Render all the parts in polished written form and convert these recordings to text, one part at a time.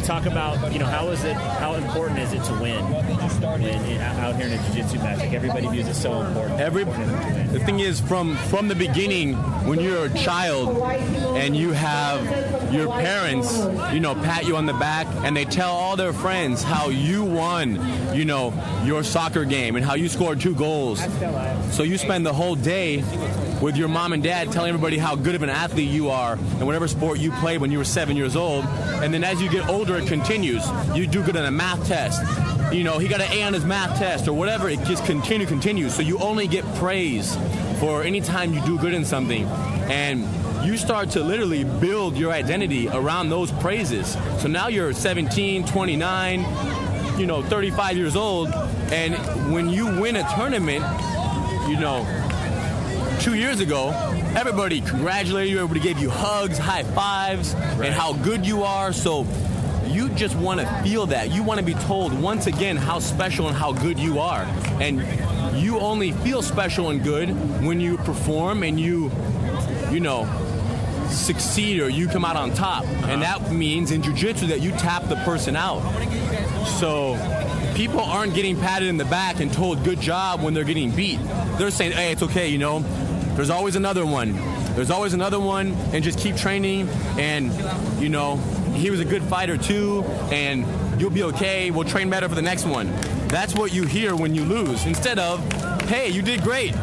you talk about, how important is it to win out here in a jiu-jitsu match? Like, everybody views it so important. The thing is, from the beginning, when you're a child and you have your parents, pat you on the back and they tell all their friends how you won, your soccer game and how you scored 2 goals. So you spend the whole day with your mom and dad telling everybody how good of an athlete you are in whatever sport you played when you were 7 years old. And then as you get older, it continues. You do good on a math test. He got an A on his math test or whatever. It just continues. So you only get praise for any time you do good in something. And you start to literally build your identity around those praises. So now you're 17, 29, 35 years old. And when you win a tournament, 2 years ago, everybody congratulated you, everybody gave you hugs, high fives, and how good you are. So you just want to feel that. You want to be told once again how special and how good you are. And you only feel special and good when you perform and you succeed or you come out on top. And that means in jiu-jitsu that you tap the person out. So people aren't getting patted in the back and told good job when they're getting beat. They're saying, hey, it's okay, there's always another one. There's always another one, and just keep training. And, he was a good fighter too, and you'll be okay. We'll train better for the next one. That's what you hear when you lose. Instead of, hey, you did great.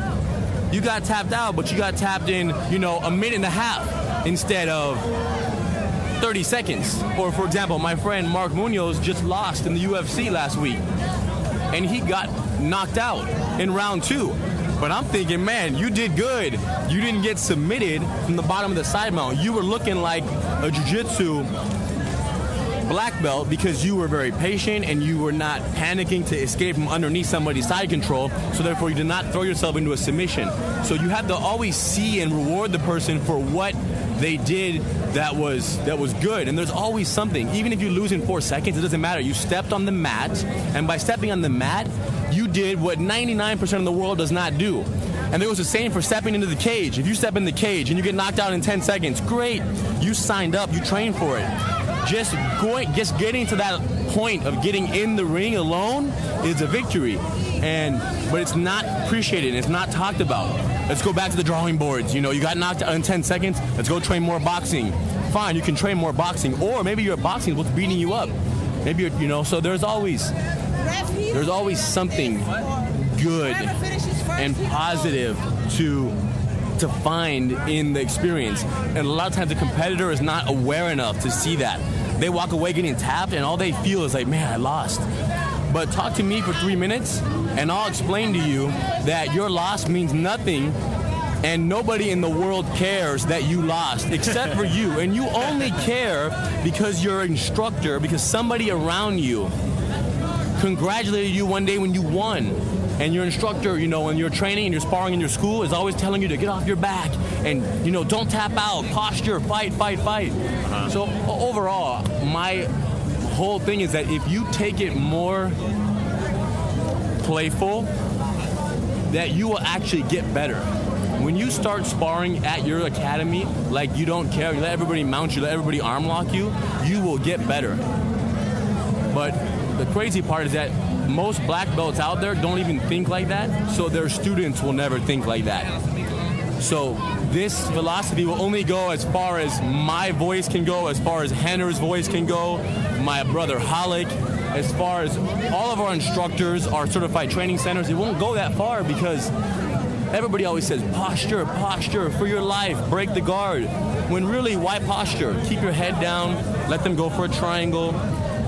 You got tapped out, but you got tapped in, a minute and a half instead of 30 seconds. Or, for example, my friend Mark Munoz just lost in the UFC last week, and he got knocked out in round 2. But I'm thinking, man, you did good. You didn't get submitted from the bottom of the side mount. You were looking like a jiu-jitsu black belt because you were very patient and you were not panicking to escape from underneath somebody's side control. So therefore, you did not throw yourself into a submission. So you have to always see and reward the person for what they did that was good. And there's always something. Even if you lose in 4 seconds, it doesn't matter. You stepped on the mat, and by stepping on the mat, you did what 99% of the world does not do. And there was the same for stepping into the cage. If you step in the cage and you get knocked out in 10 seconds, great. You signed up, you trained for it. Just getting to that point of getting in the ring alone is a victory. But it's not appreciated, it's not talked about. Let's go back to the drawing boards. You got knocked out in 10 seconds, let's go train more boxing. Fine, you can train more boxing. Or maybe your boxing is what's beating you up. Maybe so there's always something good and positive to find in the experience. And a lot of times the competitor is not aware enough to see that. They walk away getting tapped and all they feel is like, man, I lost. But talk to me for 3 minutes and I'll explain to you that your loss means nothing and nobody in the world cares that you lost except for you. And you only care because your instructor, because somebody around you congratulated you one day when you won. And your instructor, when you're training and you're sparring in your school, is always telling you to get off your back and, don't tap out, posture, fight. So overall, my whole thing is that if you take it more playful, that you will actually get better. When you start sparring at your academy, like you don't care, you let everybody mount you, let everybody arm lock you, you will get better. But the crazy part is that most black belts out there don't even think like that, so their students will never think like that. So this philosophy will only go as far as my voice can go, as far as Henner's voice can go, my brother Halik, as far as all of our instructors, our certified training centers. It won't go that far because everybody always says, posture for your life, break the guard. When really, why posture? Keep your head down, let them go for a triangle,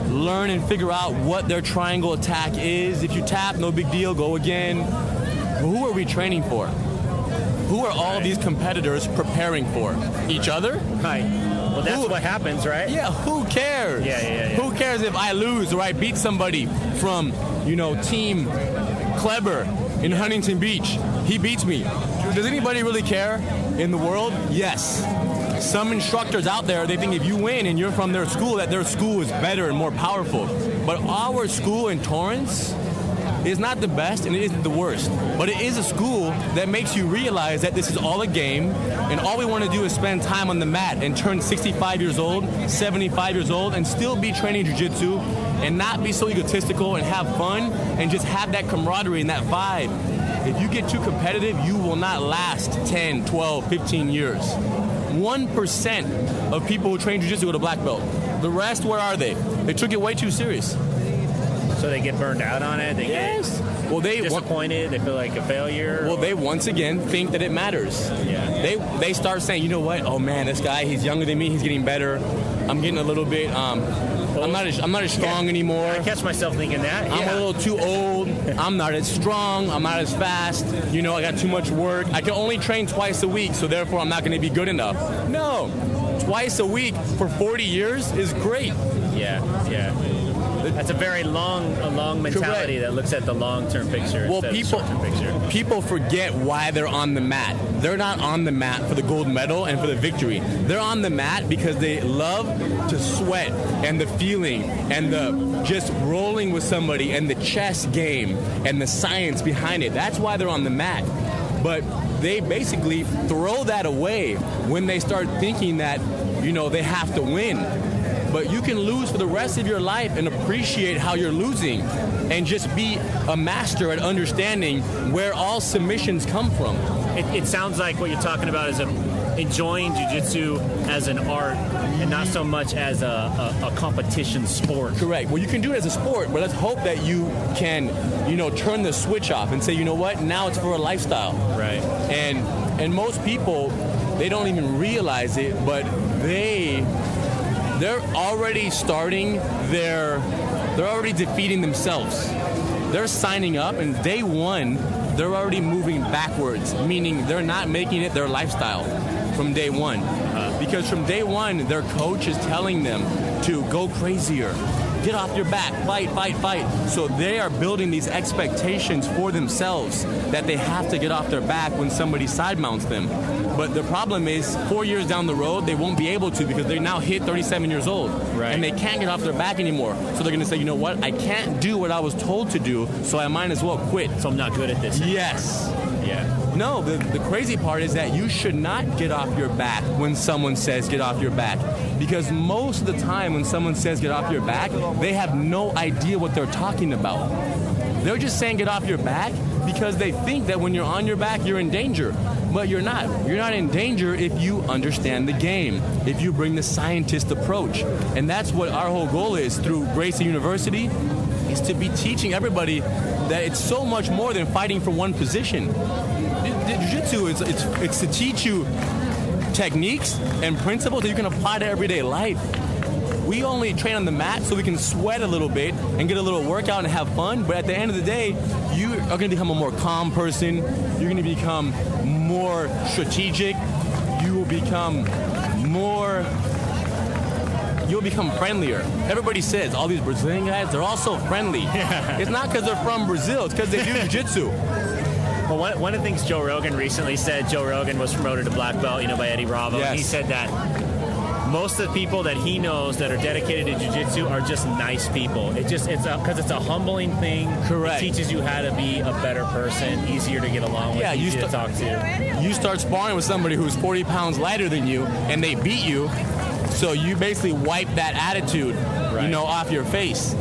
learn and figure out what their triangle attack is. If you tap, no big deal, go again. But who are we training for? Who are all these competitors preparing for? Each other? Right. Well, that's what happens, right? Yeah, who cares? Yeah. Who cares if I lose or I beat somebody from, Team Kleber in Huntington Beach? He beats me. Does anybody really care in the world? Yes. Some instructors out there, they think if you win and you're from their school, that their school is better and more powerful. But our school in Torrance, is not the best and it isn't the worst, but it is a school that makes you realize that this is all a game, and all we want to do is spend time on the mat and turn 65 years old, 75 years old, and still be training jiu-jitsu and not be so egotistical and have fun and just have that camaraderie and that vibe. If you get too competitive, you will not last 10, 12, 15 years. 1% of people who train jiu-jitsu go to black belt. The rest, where are they? They took it way too serious. So they get burned out on it? They get disappointed? They feel like a failure? Well, they once again think that it matters. Yeah. They start saying, you know what? Oh man, this guy, he's younger than me. He's getting better. I'm getting a little bit. I'm not as strong anymore. I catch myself thinking that. I'm a little too old. I'm not as strong. I'm not as fast. You know, I got too much work. I can only train twice a week, so therefore I'm not going to be good enough. No, twice a week for 40 years is great. Yeah. That's a very long mentality that looks at the long-term picture instead of the short-term picture. People forget why they're on the mat. They're not on the mat for the gold medal and for the victory. They're on the mat because they love to sweat and the feeling and the just rolling with somebody and the chess game and the science behind it. That's why they're on the mat. But they basically throw that away when they start thinking that, you know, they have to win. But you can lose for the rest of your life and appreciate how you're losing and just be a master at understanding where all submissions come from. It sounds like what you're talking about is enjoying jiu-jitsu as an art and not so much as a competition sport. Correct. Well, you can do it as a sport, but let's hope that you can, you know, turn the switch off and say, you know what, now it's for a lifestyle. Right. And most people, they don't even realize it, but they're already they're already defeating themselves. They're signing up, and day one, they're already moving backwards, meaning they're not making it their lifestyle from day one. Because from day one, their coach is telling them to go crazier, get off your back, fight. So they are building these expectations for themselves that they have to get off their back when somebody side mounts them. But the problem is 4 years down the road, they won't be able to because they now hit 37 years old. Right. And they can't get off their back anymore. So they're going to say, you know what, I can't do what I was told to do, so I might as well quit. So I'm not good at this. Yes. Yeah. No, the crazy part is that you should not get off your back when someone says get off your back. Because most of the time when someone says get off your back, they have no idea what they're talking about. They're just saying get off your back because they think that when you're on your back, you're in danger. But you're not. You're not in danger if you understand the game, if you bring the scientist approach. And that's what our whole goal is through Gracie University, is to be teaching everybody that it's so much more than fighting for one position. Jiu-Jitsu, it's to teach you techniques and principles that you can apply to everyday life. We only train on the mat so we can sweat a little bit and get a little workout and have fun, but at the end of the day, you are going to become a more calm person. You're going to become more strategic. You'll become friendlier. Everybody says all these Brazilian guys, they're all so friendly. It's not because they're from Brazil, it's because they do jiu-jitsu. Well, one of the things Joe Rogan recently said, Joe Rogan was promoted to black belt, by Eddie Bravo, yes. And he said that most of the people that he knows that are dedicated to jiu-jitsu are just nice people. It's because it's a humbling thing. Correct. It teaches you how to be a better person, easier to get along with, easier to talk to. You start sparring with somebody who's 40 pounds lighter than you, and they beat you, so you basically wipe that attitude, off your face.